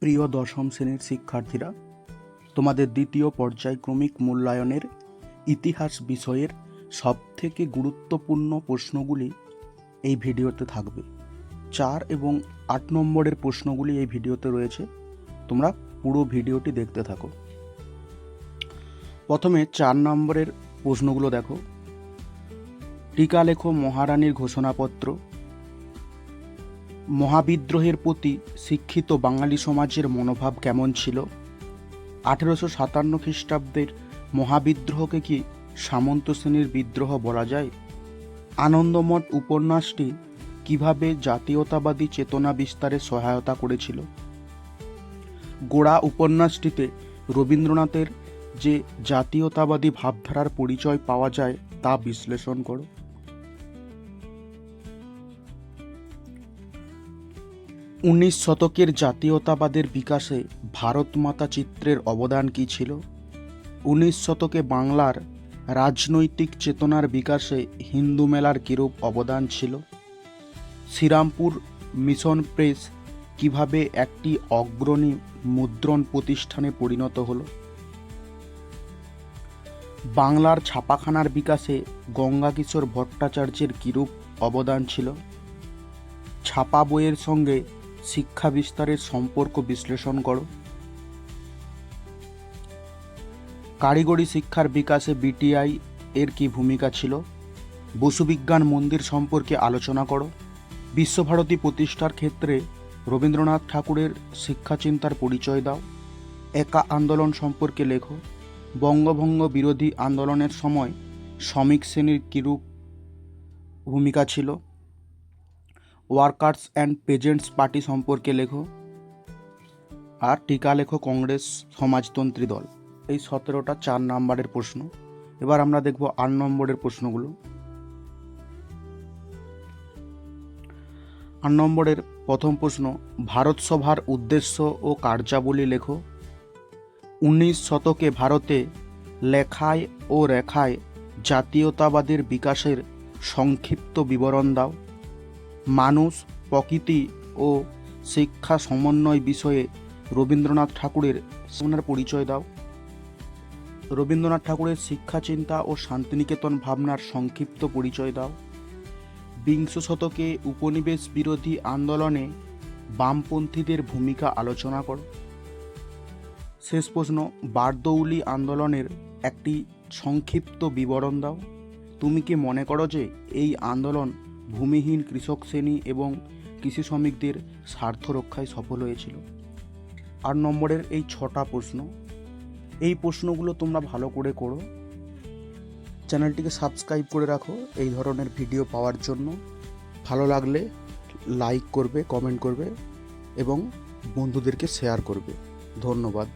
প্রিয় দশম শ্রেণীর শিক্ষার্থীরা, তোমাদের দ্বিতীয় পর্যায়ক্রমিক মূল্যায়নের ইতিহাস বিষয়ের সবথেকে গুরুত্বপূর্ণ প্রশ্নগুলি এই ভিডিওতে থাকবে। 4 এবং 8 নম্বরের প্রশ্নগুলি এই ভিডিওতে রয়েছে। তোমরা পুরো ভিডিওটি দেখতে থাকো। প্রথমে 4 নম্বরের প্রশ্নগুলো দেখো। টিকা লেখো মহারানীর ঘোষণাপত্র। মহাবিদ্রোহের প্রতি শিক্ষিত বাঙালি সমাজের মনোভাব কেমন ছিল? 1857 খ্রিস্টাব্দের মহাবিদ্রোহকে কি সামন্ত শ্রেণীর বিদ্রোহ বলা যায়? আনন্দমঠ উপন্যাসটি কিভাবে জাতীয়তাবাদী চেতনা বিস্তারে সহায়তা করেছিল? গোড়া উপন্যাসটিতে রবীন্দ্রনাথের যে জাতীয়তাবাদী ভাবধারার পরিচয় পাওয়া যায় তা বিশ্লেষণ করো। 19 শতকের জাতীয়তাবাদের বিকাশে ভারতমাতা চিত্রের অবদান কী ছিল? 19 শতকে বাংলার রাজনৈতিক চেতনার বিকাশে হিন্দু মেলার কিরূপ অবদান ছিল? শ্রীরামপুর মিশন প্রেস কিভাবে একটি অগ্রণী মুদ্রণ প্রতিষ্ঠানে পরিণত হলো? বাংলার ছাপাখানার বিকাশে গঙ্গাকিশোর ভট্টাচার্যের কিরূপ অবদান ছিল? ছাপা বইয়ের সঙ্গে শিক্ষা বিস্তারের সম্পর্ক বিশ্লেষণ করো। কারিগরি শিক্ষার বিকাশে বিটিআই এর কি ভূমিকা ছিল? বসুবিজ্ঞান মন্দির সম্পর্কে আলোচনা করো। বিশ্বভারতী প্রতিষ্ঠার ক্ষেত্রে রবীন্দ্রনাথ ঠাকুরের শিক্ষাচিন্তার পরিচয় দাও। একা আন্দোলন সম্পর্কে লেখো। বঙ্গভঙ্গ বিরোধী আন্দোলনের সময় শ্রমিক শ্রেণীর কিরূপ ভূমিকা ছিল? ওয়ার্কার্স অ্যান্ড পেজেন্টস পার্টি সম্পর্কে লেখো। আর টিকা লেখো কংগ্রেস সমাজতন্ত্রী দল। এই 17টা 4 নম্বরের প্রশ্ন। এবার আমরা দেখব 8 নম্বরের প্রশ্নগুলো। 8 নম্বরের প্রথম প্রশ্ন, ভারত সভার উদ্দেশ্য ও কার্যাবলী লেখো। 19 শতকে ভারতে লেখায় ও রেখায় জাতীয়তাবাদের বিকাশের সংক্ষিপ্ত বিবরণ দাও। মানুষ, প্রকৃতি ও শিক্ষা সমন্বয় বিষয়ে রবীন্দ্রনাথ ঠাকুরের পরিচয় দাও। রবীন্দ্রনাথ ঠাকুরের শিক্ষা চিন্তা ও শান্তিনিকেতন ভাবনার সংক্ষিপ্ত পরিচয় দাও। বিংশ শতকে উপনিবেশ বিরোধী আন্দোলনে বামপন্থীদের ভূমিকা আলোচনা করো। শেষ প্রশ্ন, বারদৌলি আন্দোলনের একটি সংক্ষিপ্ত বিবরণ দাও। তুমি কি মনে করো যে এই আন্দোলন ভূমিহীন কৃষক শ্রেণী এবং কৃষি শ্রমিকদের স্বার্থ রক্ষায় সফল হয়েছিল? 8 নম্বরের এই 6টা প্রশ্ন। এই প্রশ্নগুলো তোমরা ভালো করে করো। চ্যানেলটিকে সাবস্ক্রাইব করে রাখো এই ধরনের ভিডিও পাওয়ার জন্য। ভালো লাগলে লাইক করবে, কমেন্ট করবে এবং বন্ধুদেরকে শেয়ার করবে। ধন্যবাদ।